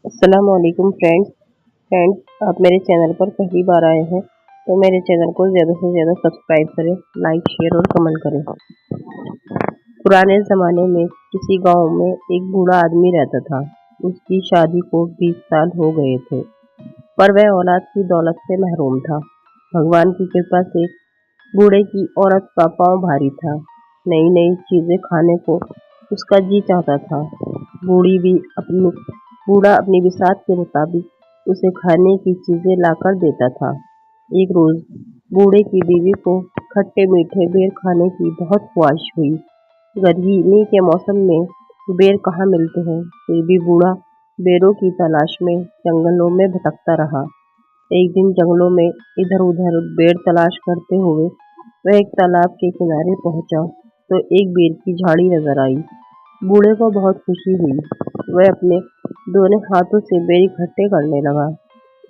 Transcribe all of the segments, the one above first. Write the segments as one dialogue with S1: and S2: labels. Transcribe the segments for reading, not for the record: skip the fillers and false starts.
S1: अस्सलामुअलैकुम फ्रेंड्स, आप मेरे चैनल पर पहली बार आए हैं तो मेरे चैनल को ज़्यादा से ज़्यादा सब्सक्राइब करें, लाइक शेयर और कमेंट करें। पुराने ज़माने में किसी गांव में एक बूढ़ा आदमी रहता था। उसकी शादी को 20 साल हो गए थे, पर वह औलाद की दौलत से महरूम था। भगवान की कृपा से बूढ़े की औरत का पाँव भारी था। नई नई चीज़ें खाने को उसका जी चाहता था। बूढ़ी भी अपनी बूढ़ा अपनी बिसात के मुताबिक उसे खाने की चीज़ें लाकर देता था। एक रोज़ बूढ़े की बीवी को खट्टे मीठे बेर खाने की बहुत ख्वाहिश हुई। गर्मी के मौसम में बेर कहाँ मिलते हैं, फिर भी बूढ़ा बेरों की तलाश में जंगलों में भटकता रहा। एक दिन जंगलों में इधर उधर बेर तलाश करते हुए वह एक तालाब के किनारे पहुंचा तो एक बेर की झाड़ी नजर आई। बूढ़े को बहुत खुशी हुई। वह अपने दोनों हाथों से बेर इकट्ठे करने लगा।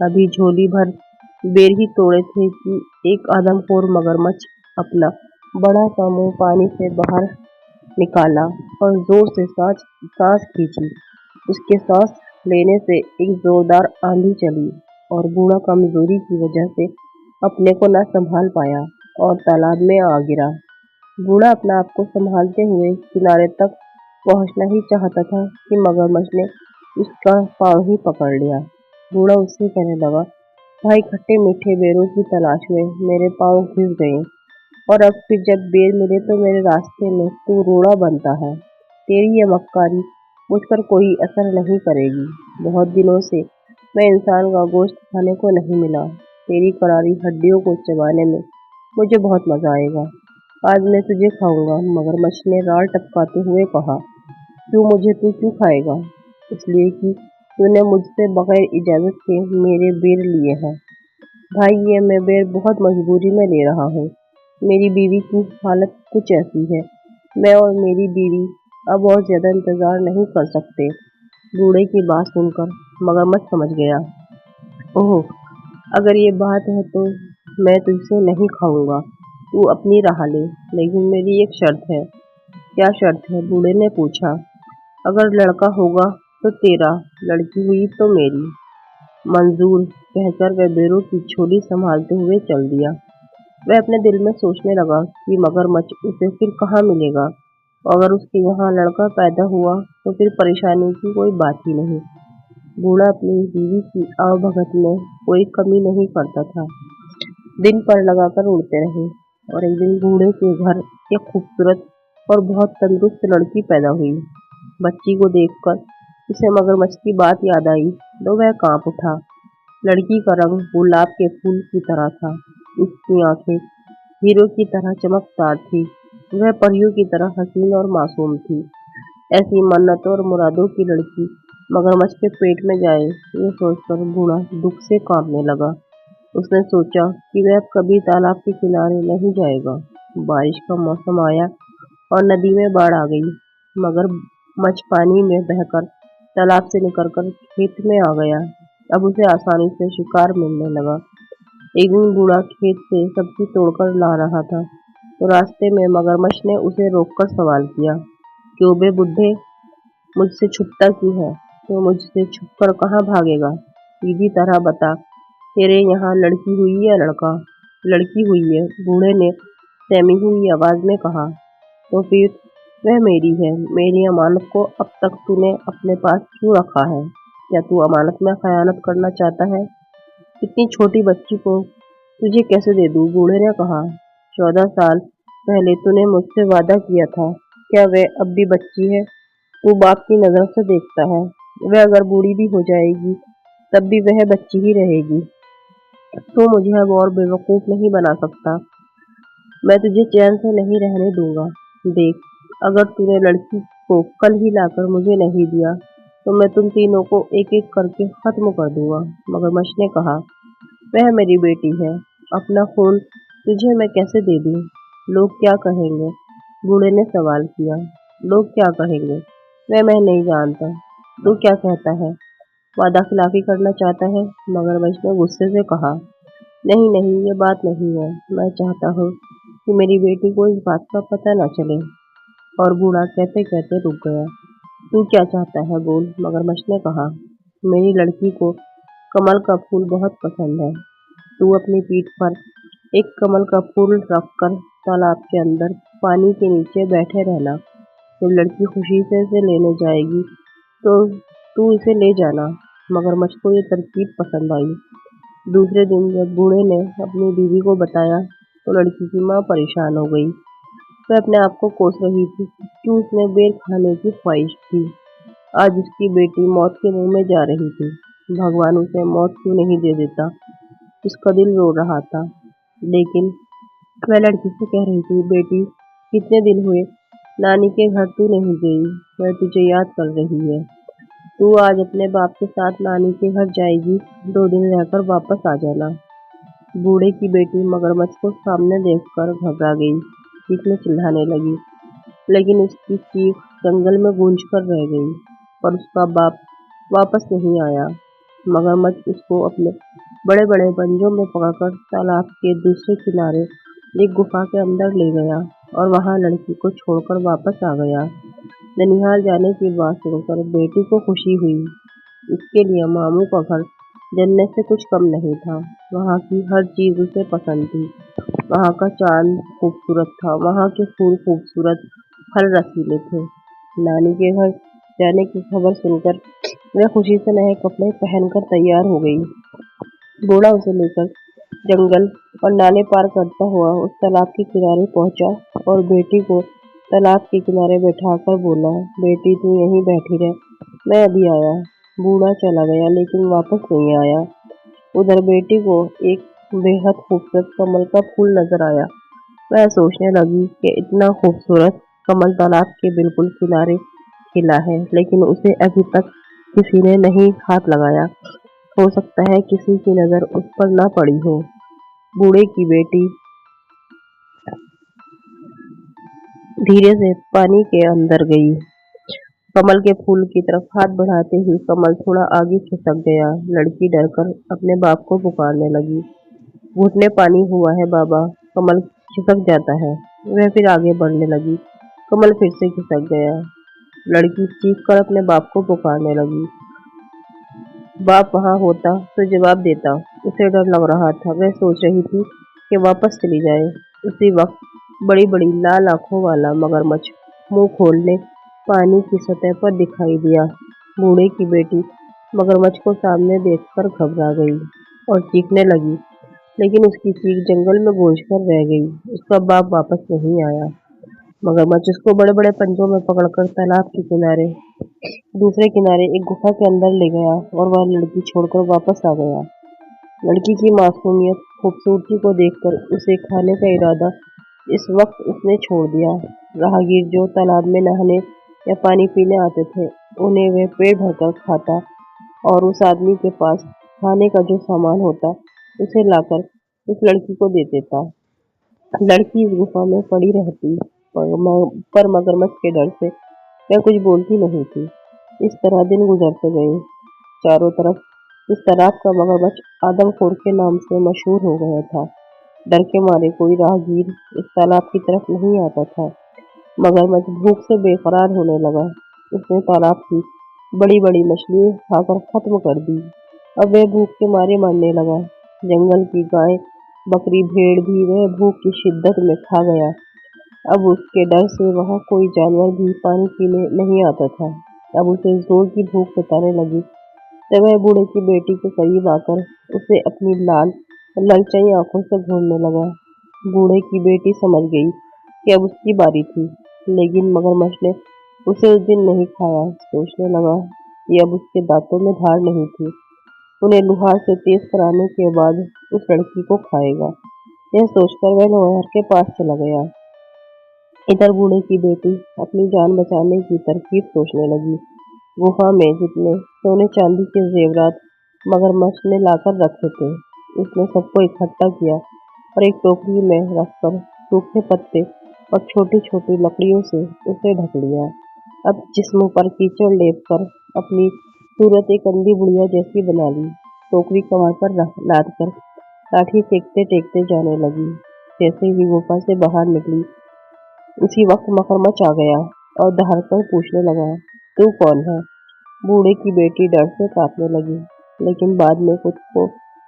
S1: अभी झोली भर बेर ही तोड़े थे कि एक आदमखोर मगरमच्छ अपना बड़ा सा मुंह पानी से बाहर निकाला और जोर से सांस खींची। उसके सांस लेने से एक जोरदार आंधी चली और बूढ़ा कमजोरी की वजह से अपने को न संभाल पाया और तालाब में आ गिरा। बूढ़ा अपना आप को संभालते हुए किनारे तक पहुंचना ही चाहता था कि मगरमच्छ ने उसका पाँव ही पकड़ लिया। बूढ़ा उससे कहने लगा, भाई, खट्टे मीठे बेरों की तलाश में मेरे पाँव घिस गए और अब फिर जब बेर मिले तो मेरे रास्ते में तू रोड़ा बनता है। तेरी ये मक्कारी मुझ पर कोई असर नहीं करेगी। बहुत दिनों से मैं इंसान का गोश्त खाने को नहीं मिला। तेरी करारी हड्डियों को चबाने में मुझे बहुत मजा आएगा। आज मैं तुझे खाऊंगा। मगरमच्छ ने राल टपकाते हुए कहा। तू क्यों खाएगा? इसलिए कि तूने मुझसे बगैर इजाजत के मेरे बेर लिए हैं। भाई, ये मैं बेर बहुत मजबूरी में ले रहा हूँ। मेरी बीवी की हालत कुछ ऐसी है। मैं और मेरी बीवी अब और ज्यादा इंतजार नहीं कर सकते। बूढ़े की बात सुनकर मगरमच्छ समझ गया। ओह, अगर ये बात है तो मैं तुझसे नहीं खाऊंगा। तू अपनी राह ले, लेकिन मेरी एक शर्त है। क्या शर्त है? बूढ़े ने पूछा। अगर लड़का होगा तो तेरा, लड़की हुई तो मेरी। मंजूर, कहकर वह बेरों की झोली संभालते हुए चल दिया। वह अपने दिल में सोचने लगा कि मगरमच्छ उसे फिर कहाँ मिलेगा। अगर उसके यहाँ लड़का पैदा हुआ तो फिर परेशानी की कोई बात ही नहीं। बूढ़ा अपनी बीवी की आवभगत में कोई कमी नहीं करता था। दिन पर लगाकर उड़ते रहे और एक दिन बूढ़े के घर एक खूबसूरत और बहुत तंदुरुस्त लड़की पैदा हुई। बच्ची को देखकर उसे मगरमच्छ की बात याद आई तो वह कांप उठा। लड़की का रंग गुलाब के फूल की तरह था। उसकी आंखें हीरो की तरह चमकदार थी। वह परियों की तरह हसीन और मासूम थी। ऐसी मन्नतों और मुरादों की लड़की मगरमच्छ के पेट में जाए, ये सोचकर बूढ़ा दुख से कांपने लगा। उसने सोचा कि वह अब कभी तालाब के किनारे नहीं जाएगा। बारिश का मौसम आया और नदी में बाढ़ आ गई। मगरमच्छ पानी में बहकर तालाब से निकलकर खेत में आ गया। अब उसे आसानी से शिकार मिलने लगा। एक दिन बूढ़ा खेत से सब्जी तोड़कर ला रहा था तो रास्ते में मगरमच्छ ने उसे रोककर सवाल किया, क्यों बे बुड्ढे, मुझसे छुपता क्यों है? तो मुझसे छुपकर कहाँ भागेगा? सीधी तरह बता, तेरे यहाँ लड़की हुई या लड़का? लड़की हुई है, बूढ़े ने सहमी हुई आवाज में कहा। तो फिर वह मेरी है। मेरी अमानत को अब तक तूने अपने पास क्यों रखा है? क्या तू अमानत में खयानत करना चाहता है? इतनी छोटी बच्ची को तुझे कैसे दे दूं? बूढ़े ने कहा। 14 साल पहले तूने मुझसे वादा किया था। क्या वह अब भी बच्ची है? तू बाप की नजर से देखता है। वह अगर बूढ़ी भी हो जाएगी तब भी वह बच्ची ही रहेगी। तू मुझे अब और बेवकूफ नहीं बना सकता। मैं तुझे चैन से नहीं रहने दूंगा। देख, अगर तूने लड़की को कल ही लाकर मुझे नहीं दिया तो मैं तुम तीनों को एक एक करके खत्म कर दूंगा। मगरमच्छ ने कहा, वह मेरी बेटी है। अपना खून तुझे मैं कैसे दे दूं? लोग क्या कहेंगे? बूढ़े ने सवाल किया। लोग क्या कहेंगे वह मैं नहीं जानता। तू क्या कहता है? वादा खिलाफी करना चाहता है? मगरमच्छ ने गुस्से से कहा। नहीं नहीं, ये बात नहीं है। मैं चाहता हूँ कि मेरी बेटी को इस बात का पता न चले। और बूढ़ा कहते कहते रुक गया। तू क्या चाहता है? बोल, मगरमच्छ ने कहा। मेरी लड़की को कमल का फूल बहुत पसंद है। तू अपनी पीठ पर एक कमल का फूल रखकर तालाब के अंदर पानी के नीचे बैठे रहना। जब लड़की खुशी से इसे लेने जाएगी तो तू इसे ले जाना। मगरमच्छ को ये तरकीब पसंद आई। दूसरे दिन जब बूढ़े ने अपनी बीवी को बताया तो लड़की की माँ परेशान हो गई। वह अपने आप को कोस रही थी कि उसने बेर खाने की ख्वाहिश थी। आज उसकी बेटी मौत के मुंह में जा रही थी। भगवान उसे मौत क्यों नहीं दे देता? उसका दिल रो रहा था। लेकिन वह लड़की से कह रही थी, बेटी कितने दिन हुए नानी के घर तू नहीं गई। वह तुझे याद कर रही है। तू आज अपने बाप के साथ नानी के घर जाएगी। 2 दिन रहकर वापस आ जाना। बूढ़े की बेटी मगरमच्छ को सामने देखकर घबरा गई। चीखने चिल्लाने लगी, लेकिन उसकी चीख जंगल में गूंज कर रह गई। पर उसका बाप वापस नहीं आया। मगरमच्छ उसको अपने बड़े बड़े पंजों में पकड़कर तालाब के दूसरे किनारे एक गुफा के अंदर ले गया और वहां लड़की को छोड़कर वापस आ गया। ननिहाल जाने की बात सुनकर बेटी को खुशी हुई। इसके लिए मामू का घर जन्नत से कुछ कम नहीं था। वहाँ की हर चीज उसे पसंद थी। वहाँ का चांद खूबसूरत था, वहाँ के फूल खूबसूरत, फल रसीले थे। नानी के घर जाने की खबर सुनकर वह खुशी से नए कपड़े पहनकर तैयार हो गई। बूढ़ा उसे लेकर जंगल और नाले पार करता हुआ उस तालाब के किनारे पहुंचा और बेटी को तालाब के किनारे बैठाकर बोला, बेटी तू यहीं बैठी रह, मैं अभी आया। बूढ़ा चला गया लेकिन वापस नहीं आया। उधर बेटी को एक बेहद खूबसूरत कमल का फूल नजर आया। वह सोचने लगी कि इतना खूबसूरत कमल तालाब के बिल्कुल किनारे खिला है, लेकिन उसे अभी तक किसी ने नहीं हाथ लगाया। हो सकता है किसी की नजर उस पर ना पड़ी हो। बूढ़े की बेटी धीरे से पानी के अंदर गई। कमल के फूल की तरफ हाथ बढ़ाते ही कमल थोड़ा आगे खिसक गया। लड़की डरकर अपने बाप को पुकारने लगी, घुटने पानी हुआ है बाबा। कमल खिसक जाता है। वह फिर आगे बढ़ने लगी। कमल फिर से खिसक गया। लड़की चीख कर अपने बाप को पुकारने लगी। बाप वहां होता तो जवाब देता। उसे डर लग रहा था। वह सोच रही थी कि वापस चली जाए। उसी वक्त बड़ी बड़ी लाल आंखों वाला मगरमच्छ मुंह खोलने पानी की सतह पर दिखाई दिया। बूढ़े की बेटी मगरमच्छ को सामने देखकर घबरा गई और चीखने लगी, लेकिन उसकी चीख जंगल में गूंज कर रह गई। उसका बाप वापस नहीं आया। मगरमच्छ उसको बड़े बड़े पंजों में पकड़कर तालाब के किनारे दूसरे किनारे एक गुफा के अंदर ले गया और वह लड़की छोड़कर वापस आ गया। लड़की की मासूमियत खूबसूरती को देखकर उसे खाने का इरादा इस वक्त उसने छोड़ दिया। राहगीर जो तालाब में नहाने या पानी पीने आते थे, उन्हें वह पेट भरकर खाता और उस आदमी के पास खाने का जो सामान होता उसे लाकर उस लड़की को दे देता। लड़की इस गुफा में पड़ी रहती, पर मगरमच्छ के डर से वह कुछ बोलती नहीं थी। इस तरह दिन गुजरते गए। चारों तरफ इस तालाब का मगरमच्छ आदमखोर के नाम से मशहूर हो गया था। डर के मारे कोई राहगीर इस तालाब की तरफ नहीं आता था। मगरमच्छ भूख से बेकरार होने लगा। उसने तालाब की बड़ी बड़ी मछलियां खाकर खत्म कर दी। अब वह भूख के मारे मरने लगा। जंगल की गाय, बकरी, भेड़ भी वह भूख की शिद्दत में खा गया। अब उसके डर से वहां कोई जानवर भी पानी पीने नहीं आता था। अब उसे जोर की भूख सताने लगी। तब वह बूढ़े की बेटी के करीब आकर उसे अपनी लाल ललचाई आंखों से घूरने लगा। बूढ़े की बेटी समझ गई कि अब उसकी बारी थी, लेकिन मगरमच्छ ने उसे उस दिन नहीं खाया। सोचने लगा कि अब उसके दांतों में धार नहीं थी। उन्हें लुहार से तेज कराने के बाद उस लड़की को खाएगा। यह सोचकर वह लोहार के पास चला गया। इधर बूढ़े की बेटी अपनी जान बचाने की तरकीब सोचने लगी। गुफा में जितने सोने चांदी के जेवरात मगरमच्छ ने लाकर रखे थे, उसने सबको इकट्ठा किया और एक टोकरी में रखकर सूखे पत्ते और छोटी छोटी लकड़ियों से उसे ढक लिया। अब जिस्म पर कीचड़ लेप कर अपनी सूरत एक अंधी बुढ़िया जैसी बना ली। टोकरी कमर पर लाद कर लाठी टेकते टेकते जाने लगी। जैसे ही गुफा से बाहर निकली, उसी वक्त मगरमच्छ आ गया और दहाड़कर पूछने लगा, तू कौन है? बूढ़े की बेटी डर से कांपने लगी, लेकिन बाद में खुद को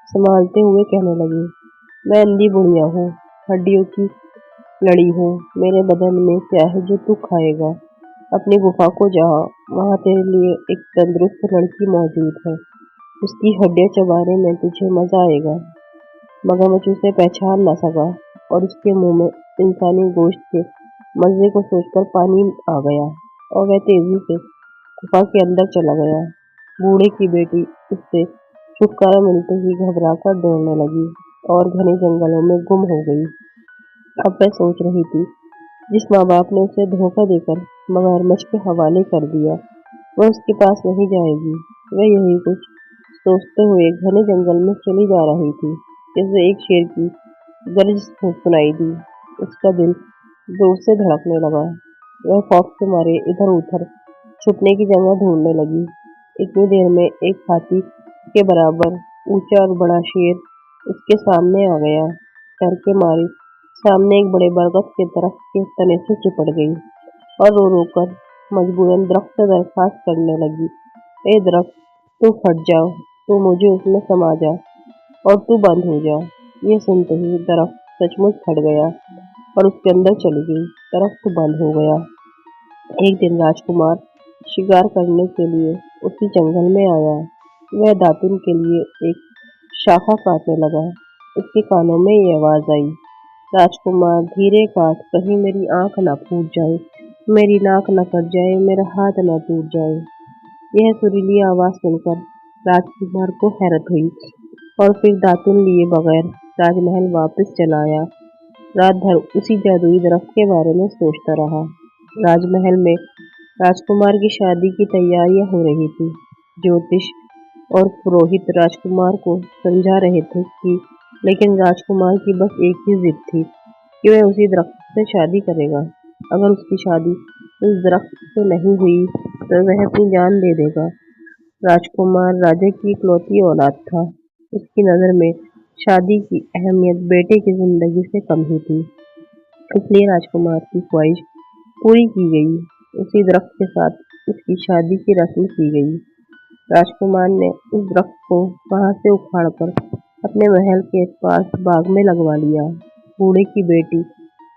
S1: संभालते हुए कहने लगी, मैं अंधी बुढ़िया हूँ, हड्डियों की लड़ी हूँ। मेरे बदन में क्या है जो तू खाएगा? अपनी गुफा को जा, वहाँ तेरे लिए एक तंदुरुस्त लड़की मौजूद है। उसकी हड्डियाँ चबाने में तुझे मजा आएगा। मगरमच्छ उसे पहचान न सका और उसके मुंह में इंसानी गोश्त के मजे को सोचकर पानी आ गया और वह तेजी से गुफा के अंदर चला गया। बूढ़े की बेटी उससे छुटकारा मिलते ही घबराकर दौड़ने लगी और घने जंगलों में गुम हो गई। अब वह सोच रही थी, जिस माँ बाप ने उसे धोखा देकर मगरमच्छ के हवाले कर दिया, वह उसके पास नहीं जाएगी। वह यही कुछ सोचते हुए घने जंगल में चली जा रही थी कि उसे एक शेर की गर्ज सुनाई दी। उसका दिल जोर से धड़कने लगा। वह खौफ के मारे इधर उधर छुपने की जगह ढूंढने लगी। इतनी देर में एक हाथी के बराबर ऊंचा और बड़ा शेर उसके सामने आ गया। डर के मारे सामने एक बड़े बरगद के दरख्त के तने से चिपट गई और रो रो कर मजबूरन दरख्त से दरखास्त करने लगी, ए दरख्त, तू फट जा, तू मुझे उसमें समा जा और तू बंद हो जा। ये सुनते ही दरख्त सचमुच फट गया और उसके अंदर चली गई। दरख्त बंद हो गया। एक दिन राजकुमार शिकार करने के लिए उसी जंगल में आया। वह दातुन के लिए एक शाखा काटने लगा। उसके कानों में ये आवाज आई, राजकुमार, धीरे काट, कहीं मेरी आंख न फूट जाए, मेरी नाक न कट जाए, मेरा हाथ न टूट जाए। यह सुरीली आवाज सुनकर राजकुमार को हैरत हुई और फिर दातुन लिए बगैर राजमहल वापस चला आया। रात भर उसी जादुई दरख्त के बारे में सोचता रहा। राजमहल में राजकुमार की शादी की तैयारियां हो रही थी। ज्योतिष और पुरोहित राजकुमार को समझा रहे थे कि लेकिन राजकुमार की बस एक ही जिद थी कि वह उसी दरख्त से शादी करेगा। अगर उसकी शादी उस दरख्त से नहीं हुई तो वह अपनी जान दे देगा। राजकुमार राजा की इकलौती औलाद था। उसकी नज़र में शादी की अहमियत बेटे की जिंदगी से कम ही थी। इसलिए राजकुमार की ख्वाहिश पूरी की गई। उसी दरख्त के साथ उसकी शादी की रस्म की गई। राजकुमार ने उस दरख्त को वहां से उखाड़कर अपने महल के पास बाग में लगवा लिया। बूढ़े की बेटी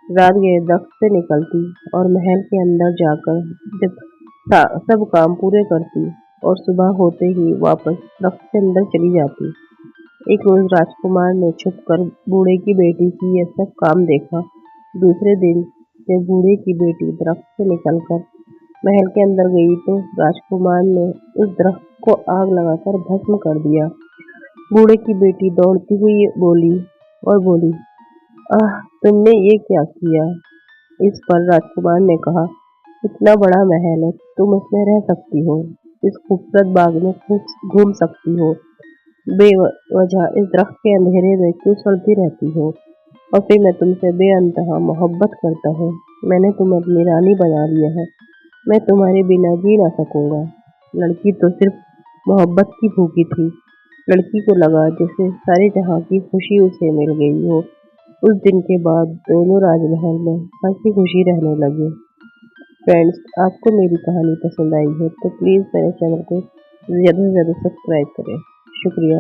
S1: रात गए दरख्त से निकलती और महल के अंदर जाकर जब सब काम पूरे करती और सुबह होते ही वापस दरख्त के अंदर चली जाती। एक रोज राजकुमार ने छुपकर बूढ़े की बेटी की यह सब काम देखा। दूसरे दिन जब बूढ़े की बेटी दरख्त से निकलकर महल के अंदर गई तो राजकुमार ने उस दरख्त को आग लगाकर भस्म कर दिया। बूढ़े की बेटी दौड़ती हुई बोली, आह, तुमने ये क्या किया? इस पर राजकुमार ने कहा, इतना बड़ा महल है, तुम उसमें रह सकती हो, इस खूबसूरत बाग में घूम सकती हो, बेवजह इस दरख्त के अंधेरे में क्यों सड़ती रहती हो? और फिर मैं तुमसे बेअंतहा मोहब्बत करता हूँ। मैंने तुम्हें अपनी रानी बना लिया है। मैं तुम्हारे बिना जी ना सकूंगा। लड़की तो सिर्फ मोहब्बत की भूखी थी। लड़की को लगा जैसे सारे जहां की खुशी उसे मिल गई हो। उस दिन के बाद दोनों राजमहल में हंसी खुशी रहने लगे। फ्रेंड्स, आपको मेरी कहानी पसंद आई है तो प्लीज़ मेरे चैनल को ज़्यादा से ज़्यादा सब्सक्राइब करें। शुक्रिया।